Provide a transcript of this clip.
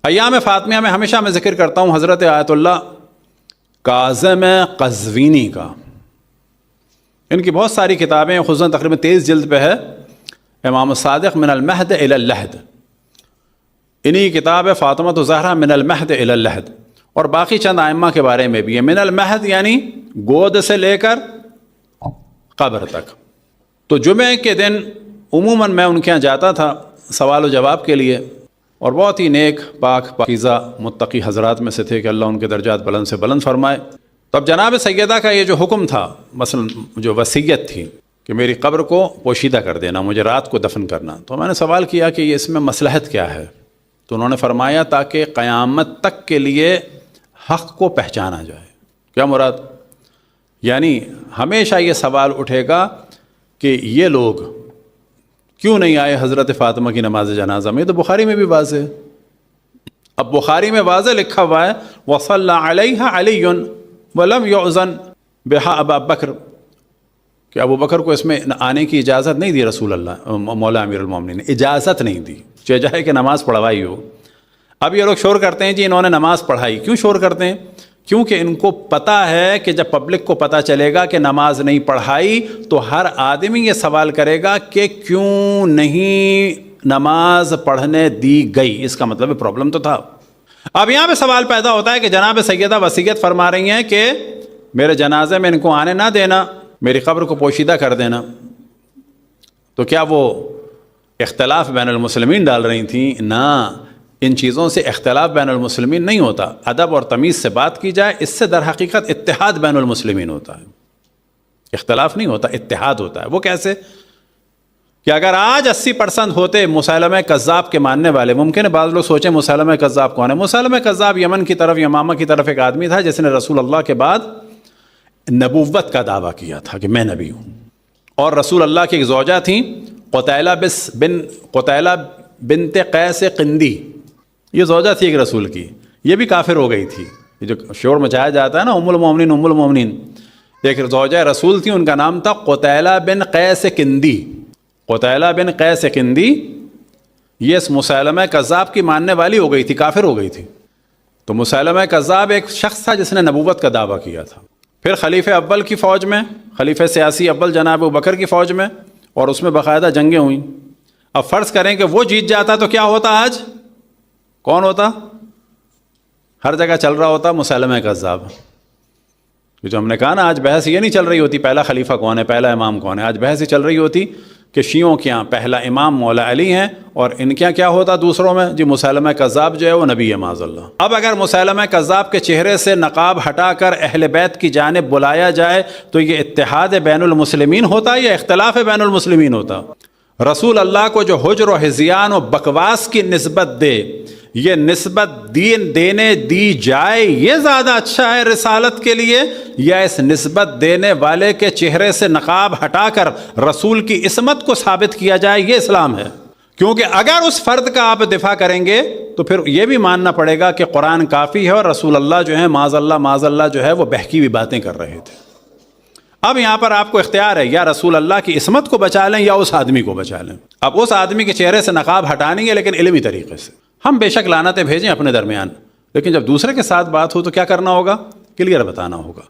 ایام فاطمیہ میں ہمیشہ میں ذکر کرتا ہوں حضرت آیت اللہ کاظم قزوینی کا. ان کی بہت ساری کتابیں خصوصاً تقریباً 23 جلد پہ ہے. امام الصادق من المہد الی اللحد، انہی کی کتاب ہے فاطمۃ الزہرا من المہد الی اللحد. اور باقی چند ائمہ کے بارے میں بھی ہے. من المہد یعنی گود سے لے کر قبر تک. تو جمعے کے دن عموماً میں ان کے یہاں جاتا تھا سوال و جواب کے لیے، اور بہت ہی نیک پاک پاکیزہ متقی حضرات میں سے تھے کہ اللہ ان کے درجات بلند سے بلند فرمائے. تو اب جناب سیدہ کا یہ جو حکم تھا، مثلا جو وصیت تھی کہ میری قبر کو پوشیدہ کر دینا، مجھے رات کو دفن کرنا، تو میں نے سوال کیا کہ یہ اس میں مصلحت کیا ہے؟ تو انہوں نے فرمایا تاکہ قیامت تک کے لیے حق کو پہچانا جائے. کیا مراد؟ یعنی ہمیشہ یہ سوال اٹھے گا کہ یہ لوگ کیوں نہیں آئے حضرت فاطمہ کی نماز جنازہ میں؟ یہ تو بخاری میں بھی واضح ہے. اب بخاری میں واضح لکھا ہوا ہے وَصَلَّى عَلَيْهَا عَلِيٌّ وَلَمْ يُعْزَنْ بِهَا أَبَا بَكْرٍ، کہ ابو بکر کو اس میں آنے کی اجازت نہیں دی رسول اللہ مولا امیر المومنین نے، اجازت نہیں دی، چاہے کہ نماز پڑھوائی ہو. اب یہ لوگ شور کرتے ہیں جی انہوں نے نماز پڑھائی. کیوں شور کرتے ہیں؟ کیونکہ ان کو پتہ ہے کہ جب پبلک کو پتہ چلے گا کہ نماز نہیں پڑھائی تو ہر آدمی یہ سوال کرے گا کہ کیوں نہیں نماز پڑھنے دی گئی. اس کا مطلب پرابلم تو تھا. اب یہاں پہ سوال پیدا ہوتا ہے کہ جناب سیدہ وصیت فرما رہی ہیں کہ میرے جنازے میں ان کو آنے نہ دینا، میری قبر کو پوشیدہ کر دینا. تو کیا وہ اختلاف بین المسلمین ڈال رہی تھیں؟ نہ، ان چیزوں سے اختلاف بین المسلمین نہیں ہوتا. ادب اور تمیز سے بات کی جائے، اس سے در حقیقت اتحاد بین المسلمین ہوتا ہے. اختلاف نہیں ہوتا، اتحاد ہوتا ہے. وہ کیسے؟ کہ اگر آج 80% ہوتے مسیلمہ کذاب کے ماننے والے، ممکن ہے بعض لوگ سوچیں مسیلمہ کذاب کون ہے؟ مسیلمہ کذاب یمن کی طرف، یمامہ کی طرف ایک آدمی تھا جس نے رسول اللہ کے بعد نبوت کا دعویٰ کیا تھا کہ میں نبی ہوں. اور رسول اللہ کی ایک زوجہ تھیں قتیلہ بنت قیس قندی، یہ زوجہ تھی ایک رسول کی. یہ بھی کافر ہو گئی تھی. یہ جو شور مچایا جاتا ہے نا ام المومنین ام المومنین، ایک زوجہ رسول تھی، ان کا نام تھا قتیلہ بن قیس قندی. قتیلہ بن قیس قندی یہ اس مسیلمہ کذاب کی ماننے والی ہو گئی تھی، کافر ہو گئی تھی. تو مسیلمہ کذاب ایک شخص تھا جس نے نبوت کا دعویٰ کیا تھا. پھر خلیفہ اول کی فوج میں، خلیفہ سیاسی اول جناب ابوبکر کی فوج میں، اور اس میں باقاعدہ جنگیں ہوئیں. اب فرض کریں کہ وہ جیت جاتا تو کیا ہوتا؟ آج کون ہوتا؟ ہر جگہ چل رہا ہوتا مسیلمہ کذاب. جو ہم نے کہا نا، آج بحث یہ نہیں چل رہی ہوتی پہلا خلیفہ کون ہے، پہلا امام کون ہے. آج بحث یہ چل رہی ہوتی کہ شیعوں کے یہاں پہلا امام مولا علی ہیں، اور ان کے یہاں کیا ہوتا دوسروں میں؟ جی مسیلمہ کذاب جو ہے وہ نبی ہے معاذ اللہ. اب اگر مسیلمہ کذاب کے چہرے سے نقاب ہٹا کر اہل بیت کی جانب بلایا جائے تو یہ اتحاد بین المسلمین ہوتا یا اختلاف بین المسلمین ہوتا؟ رسول اللہ کو جو حجر و ہذیان و بکواس کی نسبت دے، یہ نسبت دین دینے دی جائے، یہ زیادہ اچھا ہے رسالت کے لیے، یا اس نسبت دینے والے کے چہرے سے نقاب ہٹا کر رسول کی عصمت کو ثابت کیا جائے؟ یہ اسلام ہے. کیونکہ اگر اس فرد کا آپ دفاع کریں گے تو پھر یہ بھی ماننا پڑے گا کہ قرآن کافی ہے اور رسول اللہ جو ہے معاذ اللہ جو ہے وہ بہکی ہوئی باتیں کر رہے تھے. اب یہاں پر آپ کو اختیار ہے، یا رسول اللہ کی عصمت کو بچا لیں یا اس آدمی کو بچا لیں. اب اس آدمی کے چہرے سے نقاب ہٹانی ہے لیکن علمی طریقے سے. ہم بے شک لعنتیں بھیجیں اپنے درمیان، لیکن جب دوسرے کے ساتھ بات ہو تو کیا کرنا ہوگا؟ کلیئر بتانا ہوگا.